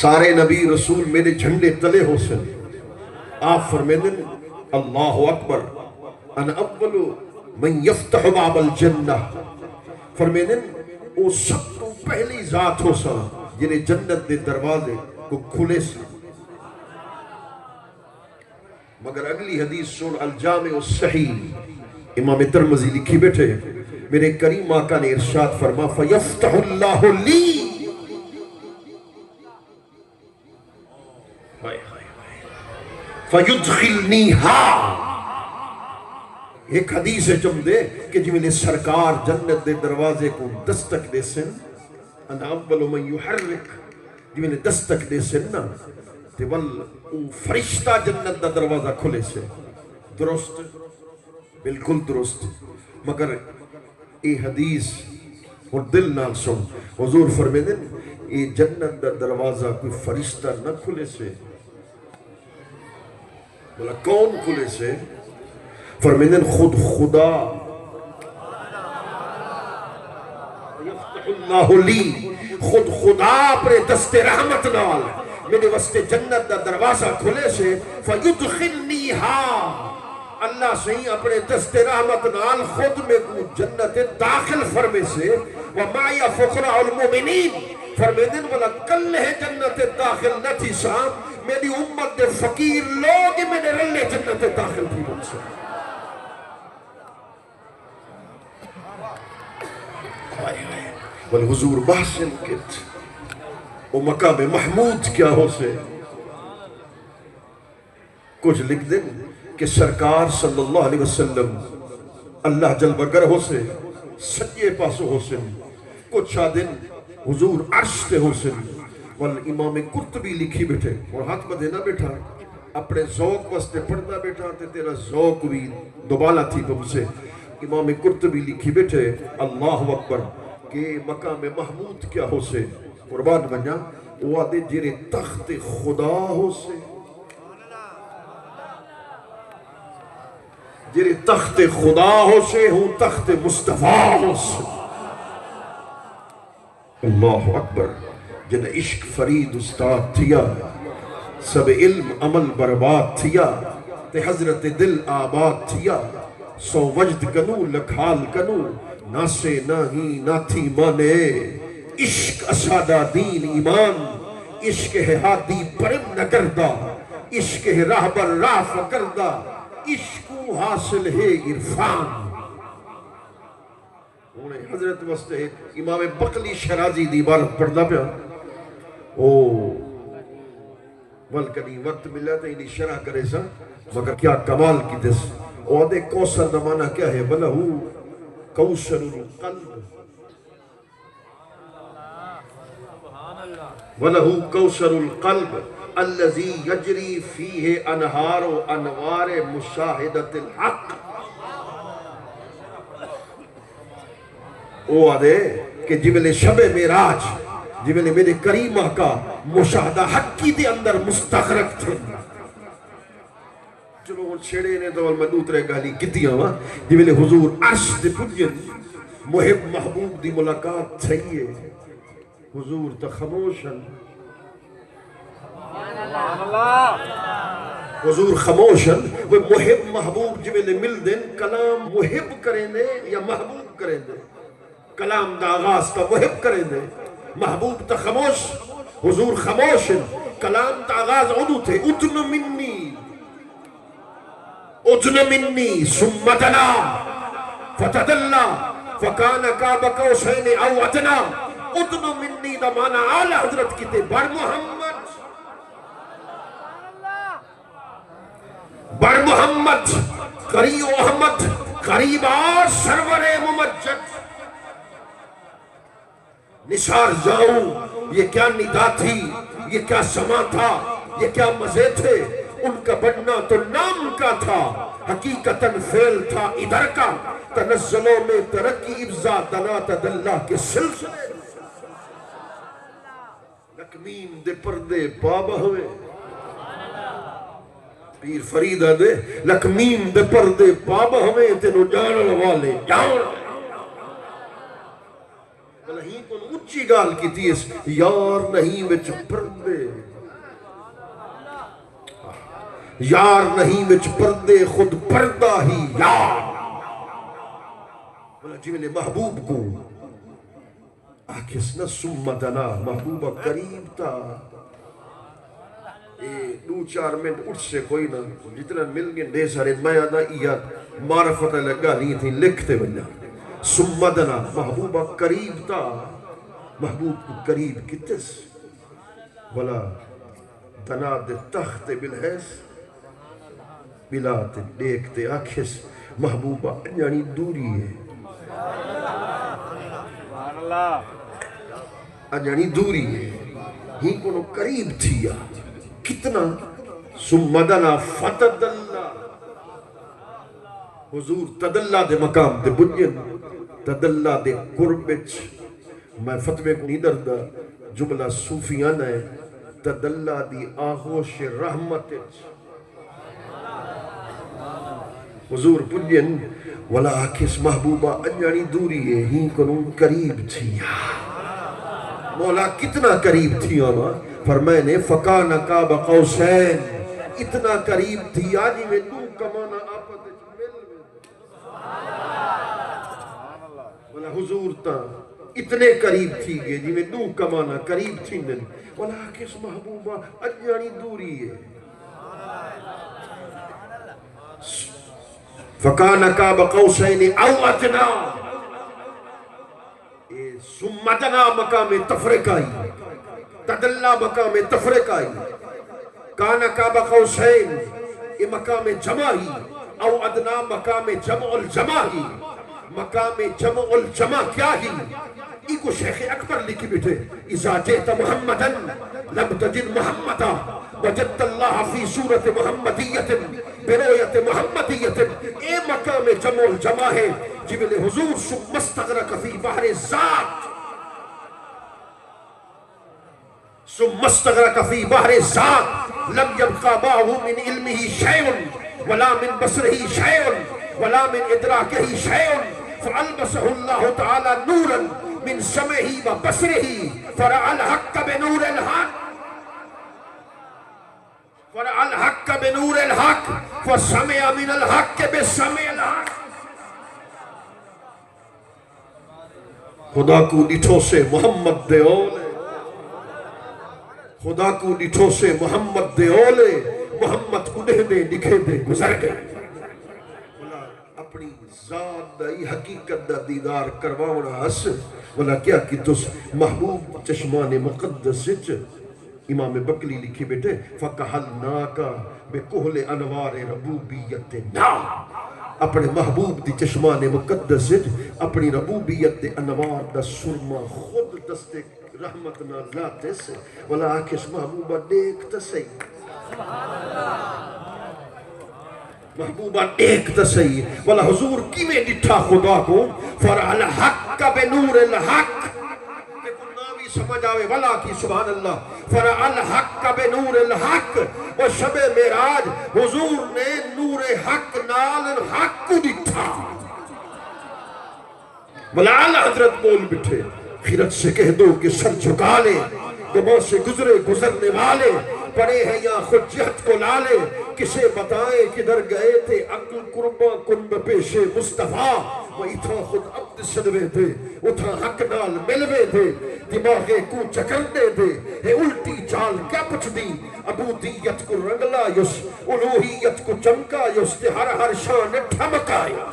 سارے نبی رسول میرے جھنڈے تلے ہو سن. آپ فرمیدن اللہ اکبر انا اول من یفتح باب الجنہ. فرمیدن او سب تو پہلی ذات ہو سا جنہیں جنت دے دروازے کو کھلے سا. مگر اگلی حدیث سن الجامع الصحیح امام ترمذی لکھی بیٹھے میرے کریم آقا نے ارشاد فرما فیفتح اللہ لی فیدخلنیہا. ایک حدیث ہے جم دے کہ جی میں سرکار جنت دے دروازے کو دستک دے سن انا اول من یحرک جی میں دستک دے سن نا تے ول فرشتہ جنت دا دروازہ کھلے سے. درست بالکل درست. مگر اے حدیث اور دل نال سن حضور فرمیدن اے جنت دا دروازہ کوئی فرشتہ نہ کھلے سے. بولا کون کھلے سے؟ فرمیدن خود خدا. یفتح اللہ لی خود خدا اپنے دست رحمت نال میرے واسطے جنت دا دروازہ کھلے سے. فیدخلنیہا اللہ صحیح اپنے دست رحمت نال خود میں کو جنت داخل فرمے سے. وَمَعِيَ فُقْرَعُ الْمُؤْمِنِينَ فرمیدن والا کل ہے جنت داخل نہ تھی سا میری امت دے فقیر لوگ میرے رلے جنت داخل تھی مجھ سے. والحضور بحسن کت وہ مقام محمود کیا ہو سے. کچھ لکھ دیں کہ سرکار صلی اللہ علیہ وسلم اللہ جل بگر ہو سے سجے پاسو ہو سے. کچھ دن حضور عرش تے ہو سے. والامام قرطبی لکھی بیٹھے اور ہاتھ میں دینا بیٹھا اپنے ذوق واسطے پڑھنا بیٹھا تے تیرا ذوق بھی دوبالا تھی تم سے. امام قرطبی لکھی بیٹھے اللہ اکبر کہ مقام محمود کیا ہو سے. قربان بنیا وہ آدھے جیرے تخت خدا ہو سے جیرے تخت خدا ہو سے ہوں تخت مصطفیٰ ہو سے. اللہ اکبر. جن عشق فرید استاد تھیا سب علم عمل برباد تھیا تے حضرت دل آباد تھیا. سو وجد کنو لکھال کنو ناسے ناہی ناتھی مانے. عشق اسادہ دین ایمان عشق ہے ہادی پرم نہ کردہ عشق ہے راہ بر راہ فکردہ عشق حاصل ہے عرفان. حضرت واسطے امام بقلی شرازی دی عبارت پڑھنا پیا. بلکنی وقت ملا تھا انہی شرح کرے سا مگر کیا کمال کی دس. عہدے کوثر نمانا کیا ہے بلہو کوثر القلب وَلَهُ كَوْثَرُ الْقَلْبِ الَّذِي يَجْرِي فِيهِ أَنْهَارُ أَنْوَارِ مُشَاهِدَةِ الْحَقِّ. وہ آدھے کہ جبل شب معراج جبل میرے کریم آقا مشاہدہ حق کی دے اندر مستغرق تھے. چلو وہ چھڑے نے تو میں دوترے گالی کتی ہوا جبل حضور عرش دے پجن محب محبوب دی ملاقات تھئیے. حضور تا خاموشن حضور خاموشن وہ محب محبوب جویں مل دن کلام محب کریں دے یا محبوب کریں دے. کلام دا آغاز تا محب کریں دے محبوب تا خاموش. حضور خاموشن کلام تا آغاز عنو تھے ادن منی ثم دنا فتدلا فکان قاب قوسین او ادنا. ادن منی دا مانا آلہ حضرت کی تے بر محمد قریب احمد قریب آر سرور ممجد. نثار جاؤں یہ کیا ندا تھی یہ کیا سما تھا یہ کیا مزے تھے. ان کا بڑھنا تو نام کا تھا حقیقتاً فعل تھا ادھر کا. تنزلوں میں ترقی افزا دنا تدلہ کے سلسلے. لکمیم دے پردے بابا ہوئے پیر فریدہ دے لکمیم دے پردے بابا ہوئے تینو جانن والے جان. نہیں کن اچھی گال کی تیس یار نہیں وچ پردے یار نہیں وچ پردے خود پردہ ہی یار بولا جی میں نے محبوب کو آکھس نہ سمدنا محبوبہ قریب تا دو چار منٹ اٹھ سے کوئی نہ جتنا مل گئے دے سارے میں آدھا ایاد معرفت لگا نہیں تھی لکھتے بنا سمدنا محبوبہ قریب تا محبوب کو قریب کتس بولا دنا دے تخت بالحیث بلا تے دیکھتے آکھس محبوبہ یعنی دوری ہے یعنی دوری ہے ہی کنو قریب تھیا کتنا سمدنا فتدلہ حضور تدلہ دے مقام دے بنین تدلہ دے قربچ میں فتوے کو نہیں دردہ جملہ صوفیانہ ہے تدلہ دی آغوش رحمت حضور بنین ولا آکھس محبوبہ انجانی دوری ہے ہی کنون قریب تھیا مولا کتنا قریب تھیا ماں فرمائنے فکان قاب قوسین اتنا قریب تھیا جی میں دو کمانا آپت مل ولا حضور تا اتنے قریب تھی گئے جی میں دو کمانا قریب تھی دن ولا آکھس محبوبہ انجانی دوری ہے فکان قاب قوسین او ادنا سمدنا مقام تفرقائی تدلہ مقام تفرقائی کان قاب قوسین یہ مقام جمعی او ادنا مقام جمع الجمعی مقام جمع الجمع کیا ہی ایکو شیخ اکبر لکھی بیٹھے اذا جیت محمدن لم تجد محمدہ وجدت اللہ فی صورت محمدیت برویت محمدیت اے مقام جمع الجمع ہے جبل حضور ثم استغرق فی بحر ذات ثم استغرق فی بحر ذات لم يبقى معه من علمه شيء ولا من بصره شيء ولا من ادراكه شيء فالبسه الله تعالى نورا من سمعه وبصره فرأى الحق بنور الحق فرأى الحق بنور الحق فسمع من الحق بسمع الحق خدا کو ڈٹھو سے محمد دے اولے خدا کو ڈٹھو سے محمد دے اولے محمد کو دے دے لکھے دے گزر گئے اپنی ذات دائی حقیقت دا دیدار کرواؤنا اس ولا کیا کہ تس محبوب چشمان مقدس سچ امام بکلی لکھی بیٹھے فَقَحَلْنَاكَ بِكُحْلِ انوار ربوبیت نا اپنے محبوب دی چشمان مقدس سچ اپنی ربوبیت دے انوار دا سرما خود دستے رحمت نہ لاتے سے ولا آکش محبوبہ دیکھتا سی محبوبہ دیکھتا سی ولا حضور کی میں ڈٹھا خدا کو فَرَعَ الْحَقَّ بِنُورِ الْحَقِّ سمجھ آوے ولا کی سبحان اللہ فرأى الحق بنور الحق و شب معراج حضور نے نور حق نال حق کو دکھا ملال حضرت بول بٹھے خیرت سے کہہ دو کہ سر جھکا لے گموں سے گزرے گزرنے والے پڑے ہیں یا خود جہت کو لالے کسے بتائیں کدھر گئے تھے عقل قربہ کنب پیش مصطفیٰ وہ اتھا خود عبد صدوے تھے اتھا حق نال ملوے تھے دماغے کو چکرنے تھے ہے الٹی چال کیا پچھ دی عبودیت کو رنگلا یس الوہیت کو چمکا یس تے ہر شان ٹھمکایا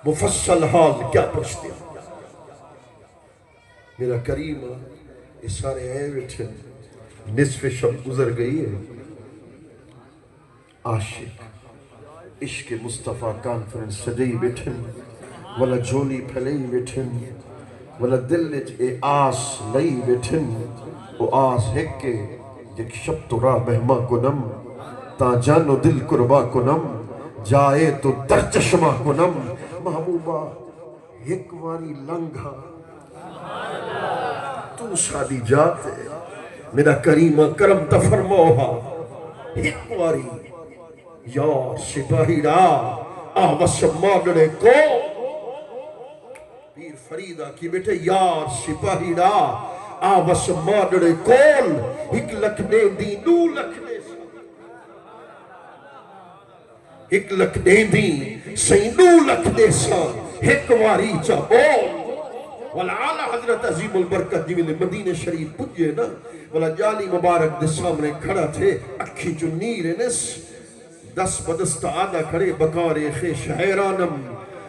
مفصل حال کیا پچھ دیا میرا کریم اس سارے اے بیٹھے نصف شب گزر گئی ہے عاشق عشق مصطفیٰ کانفرنس سجائی بیٹھن ولا جھولی پھلئی بیٹھن ولا دل اے آس لئی بیٹھن او آس ہک کے یک شب تو راہ مہمہ کنم تا جانو دل قربا کنم جائے تو در چشمہ کنم محبوبہ ایک واری لنگھا تو شادی جاتے میرا کریمہ کرم تفرموہا ایک واری یا سپاہی را آوس مادنے کو پیر فریدہ کی بیٹے یا سپاہی را آوس ماڈڑے کول ہک لکھنے دی نو لکھنے ہک لکھنے دی سی نو لکھنے سا ہک واری چا بول والا آلہ حضرت عظیم البرکت جی میں مدینہ شریف پجے نا والا جالی مبارک دے سامنے کھڑا تھے اکھی جو نیرے نس دس بدست آدھا کھڑے بکارے خیش حیرانم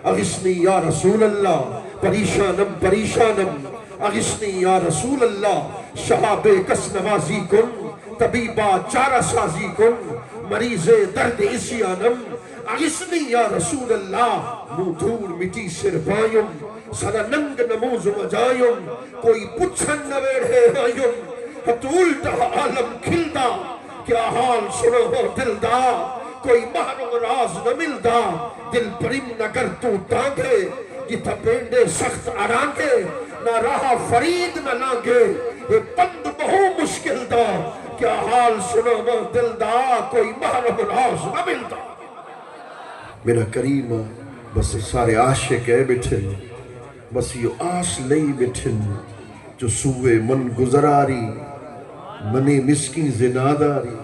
اغسنی یا رسول اللہ پریشانم پریشانم اغسنی یا رسول اللہ شہاب کس نوازی کن طبیبہ چارہ سازی کن مریض درد اسیانم اغسنی یا رسول اللہ منہ دھول مٹی سر پائیم سنا ننگ نموز مجائیم کوئی پچھن نویڑے آئیم ہت الٹا عالم کھلدا کیا حال سنو ہو دل دا کوئی محرم راز نہ ملدا دل پریم نہ کر تو ٹانگے جتھا پینڈے سخت آرانگے نہ رہا فرید نہ لانگے یہ پند بہو مشکل دا کیا حال سنو ہو دل دا کوئی محرم راز نہ ملدا میرا کریم بس سارے عاشق ہے بیٹھن بس یہ آس لئی بیٹھن جو سوئے من گزراری منی مسکی زناداری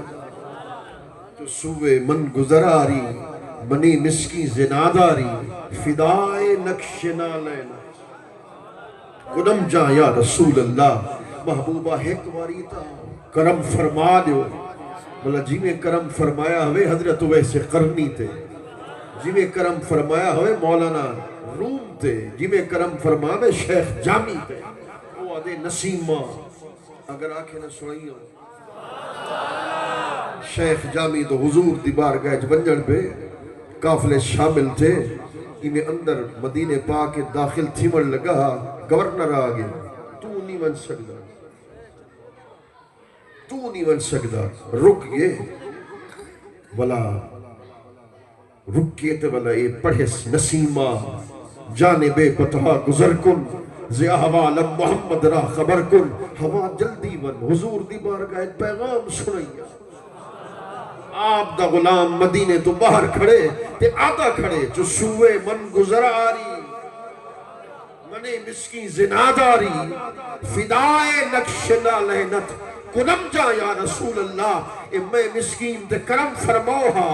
جو سوئے من گزراری منی مسکی زناداری فدائے نقش نالینا قدم جا یا رسول اللہ محبوبہ ایک واری تا کرم فرما دیو بلا جی میں کرم فرمایا ہوئے حضرت ویسے قرنی تھے جی میں کرم فرمایا ہوئے مولانا روم تھے جی میں کرم فرمایا ہوئے شیخ جامی تھے وہ آدھے نسیمہ اگر آنکھیں نہ سنائی ہو شیخ جامی تو حضور دی بارگاہ بنجن پہ قافلے شامل تھے انہیں اندر مدینہ پاک داخل تھیمر لگا گورنر آگے تو نہیں بن سکتا تو نہیں بن سکتا رک یہ بلا رکیے تے بلا اے پڑھے نسیمہ جانب پتہ گزر کن زی احوال محمد را خبر کن ہوا جلدی بن حضور دی بارگاہ پیغام سنائیا آپ دا غلام مدینے تو باہر کھڑے تے آدھا کھڑے جو سوئے من گزراری منے مسکی زناداری فدائے نقش نالینت کنم جا یا رسول اللہ اے میں مسکین تے کرم فرموہا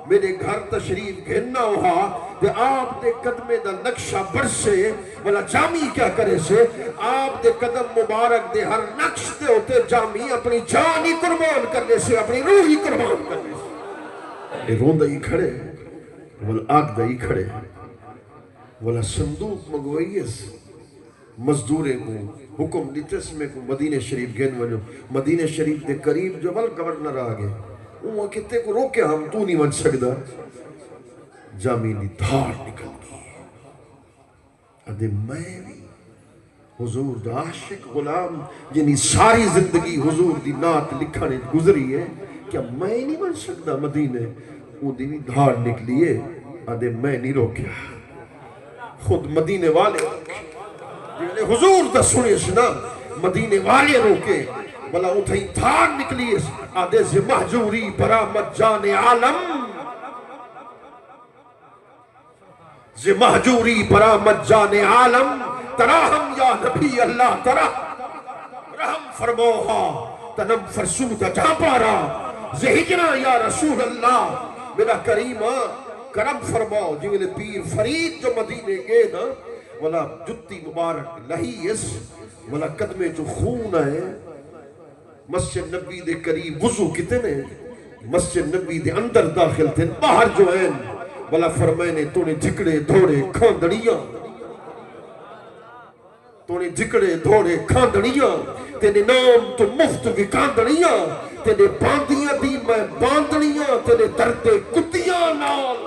میرے گھر تشریف گھننا ہوہا کہ آپ دے قدمے دا نقشہ برسے والا جامی کیا کرے سے آپ دے قدم مبارک دے ہر نقش دے ہوتے جامی اپنی جانی قربان کرنے سے اپنی روحی قربان کرنے سے یہ روندہ ہی کھڑے والا آگ دا ہی کھڑے والا صندوق مگوئی اس مزدورے کو حکم دیتس میں کو مدینہ شریف گھن ونو مدینہ شریف دے قریب جو ول گورنر آگے وہ کہتے کو روکے ہم تو نہیں بن سکتا جامینی دھار نکل گئی ادھے میں بھی حضور دا عاشق غلام جنہی ساری زندگی حضور دی نات لکھانے گزری ہے کیا میں نہیں بن سکتا مدینے وہ دی دھار نکلی ہے ادھے میں نہیں روکیا خود مدینے والے حضور دا سنے سنا مدینے والے روکے بلا اتھائی دھار نکلی اس آدھے سے محجوری برامت جان عالم سے محجوری برامت جان عالم تراہم یا نبی اللہ تراہ رحم فرموہا تنم فرسودہ جا پارا زہجنا یا رسول اللہ میرا کریمہ کرم فرماؤ جی میرے پیر فرید جو مدینے گئے نا والا جتی مبارک لہی اس والا قدمے جو خون ہے مسجد نبی دے قریب وضو کتنے مسجد نبی دے اندر داخل تھے باہر جو ہیں بلا فرمائنے تو نے جھکڑے دھوڑے کھاندڑیاں تو نے جھکڑے دھوڑے کھاندڑیاں تینے نام تو مفت بھی کھاندڑیاں تینے باندیاں دی میں باندڑیاں تینے درد کتیاں نال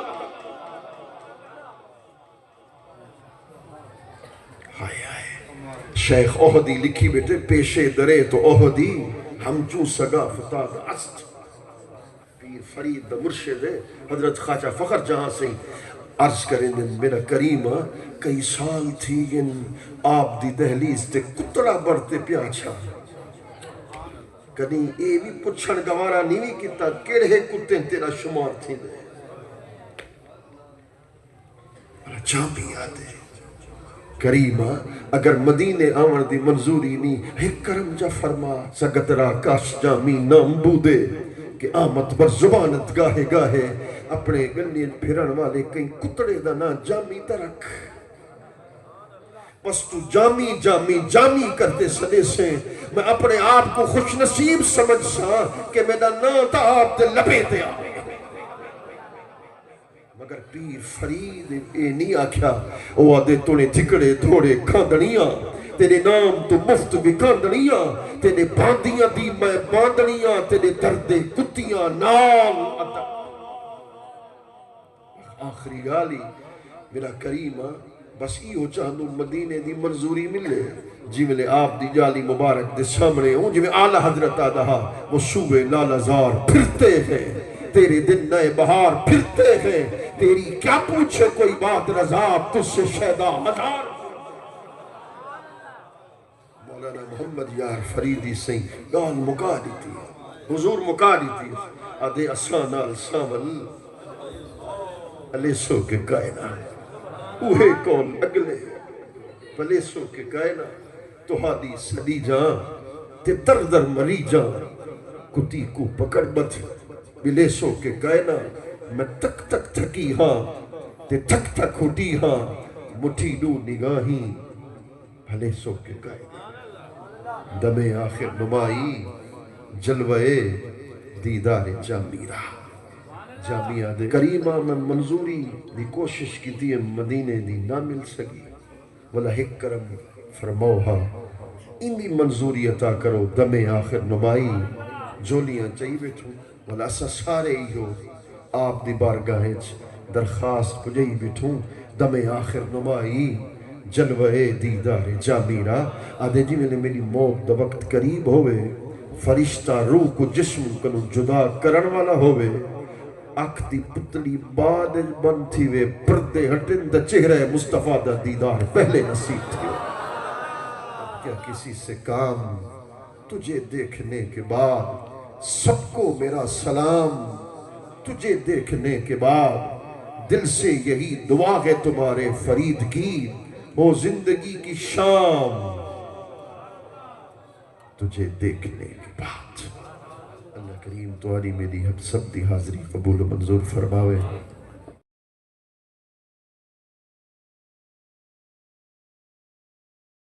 ہائے ہائے شیخ احدی لکھی بیٹے پیشے درے تو احدی ہم چوں سگا فتاد است پیر فرید دا مرشد ہے حضرت خواجہ فخر جہاں سے عرض کریں دن میرا کریمہ کئی سال تھی ان آپ دی دہلیز تے کترا بڑھتے پیاچھا کدیں اے بھی پچھڑ گوارا نہیں کیتا کیڑے کتے تیرا شمار تھی دے چاپی آتے کریمہ اگر مدینے آون دی منظوری نہیں ایک کرم جا فرما سگترا کاش جامی نام بودے کہ آمد بر زبانت گاہے گاہے اپنے گنین پھرن والے کہیں کتڑے دا نا جامی ترک بس تو جامی جامی جامی کرتے سنے سے میں اپنے آپ کو خوش نصیب سمجھ سا کہ میرا نا تا آپ دے لپیتے آئے مگر پیر فرید اے نہیں آکھیا او آدھے تونے تھکڑے تھوڑے کھاندنیاں تیرے نام تو مفت بھی کھاندنیاں تیرے باندیاں دی میں باندنیاں تیرے درد کتیاں نال آخری گالی میرا کریمہ بس ای ہو چاہنو مدینے دی منظوری ملے جی ملے آپ دی جالی مبارک دے سامنے ہوں جی میں اعلیٰ حضرت آدھا وہ صوبے لالازار پھرتے ہیں تیرے دن نئے بہار پھرتے ہیں تیری کیا پوچھے کوئی بات رضا تجھ سے شیدہ ہزار مولانا محمد یار فریدی سیں گال مکا دیتی حضور مکا دیتی آدھے اسانال سامل علیسو کے کائنہ اوہے کون اگلے پلیسو کے کائنہ تو ہادی سدی جان تے در در مری جان کتی کو پکڑ بت بلیسو کے کائنہ میں تک تک تھکی ہاں تے تک تک ہوتی ہاں مٹھی دو نگاہی پلیسو کے کائنہ دم آخر نمائی جلوے دیدار جامیرہ جامعہ دے کریمہ میں منظوری دی کوشش کی تھی مدینے دی نہ مل سکی ولا ایک کرم فرموہا ان دی منظوری عطا کرو دم آخر نمائی جولیاں چاہیے بیٹھوں ولا اسا سارے ہی ہو آپ دی بارگاہیں درخواست پجائی بیٹھوں دم آخر نمائی جلوے دیدار جامیرہ آدھے جی میں نے میری موت دا وقت قریب ہوئے فرشتہ روح کو جسم کنو جدا کرن والا ہوئے آنکھ دی پتلی بعد بن تھی وے پردے ہٹن دا چہرہ مصطفیٰ دا دیدار پہلے نصیب تھی کیا کسی سے کام تجھے دیکھنے کے بعد سب کو میرا سلام تجھے دیکھنے کے بعد دل سے یہی دعا ہے تمہارے فرید کی ہو زندگی کی شام تجھے دیکھنے کے بعد اللہ کریم تو آری میری ہم سب دی حاضری قبول و منظور فرماوے